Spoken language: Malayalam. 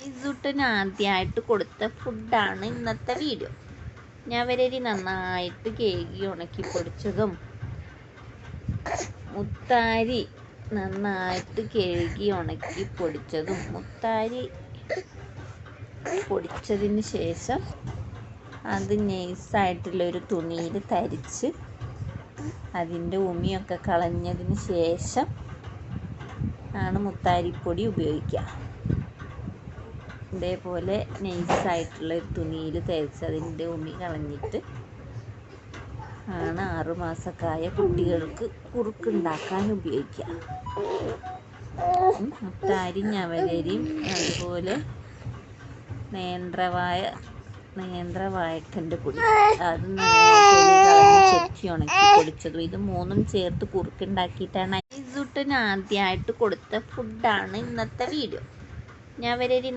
ഇസുട്ടിന് ആദ്യമായിട്ട് കൊടുത്ത ഫുഡാണ് ഇന്നത്തെ വീഡിയോ. ഞവരരി നന്നായിട്ട് കേകി ഉണക്കി പൊടിച്ചതും മുത്താരി നന്നായിട്ട് കേകി ഉണക്കി പൊടിച്ചതും മുത്താരി പൊടിച്ചതിന് ശേഷം അത് നൈസായിട്ടുള്ളൊരു തുണിയിൽ തരിച്ച് അതിൻ്റെ ഉമിയൊക്കെ കളഞ്ഞതിന് ശേഷം ആണ് മുത്താരിപ്പൊടി ഉപയോഗിക്കുക. ഇതേപോലെ നൈസായിട്ടുള്ള ഒരു തുണിയിൽ തേച്ച് അതിൻ്റെ ഉമി കളഞ്ഞിട്ട് ആണ് 6 മാസക്കായ കുട്ടികൾക്ക് കുറുക്കുണ്ടാക്കാൻ ഉപയോഗിക്കുക. മുത്താരി ഞവരരിയും അതുപോലെ നേന്ത്രവായക്കൻ്റെ പൊടി അത് ചെത്തി ഉണക്കി പൊടിച്ചതും ഇത് മൂന്നും ചേർത്ത് കുറുക്കുണ്ടാക്കിയിട്ടാണ് ഇസുട്ടിന് ആദ്യമായിട്ട് കൊടുത്ത ഫുഡാണ് ഇന്നത്തെ വീഡിയോ. ഞവരരി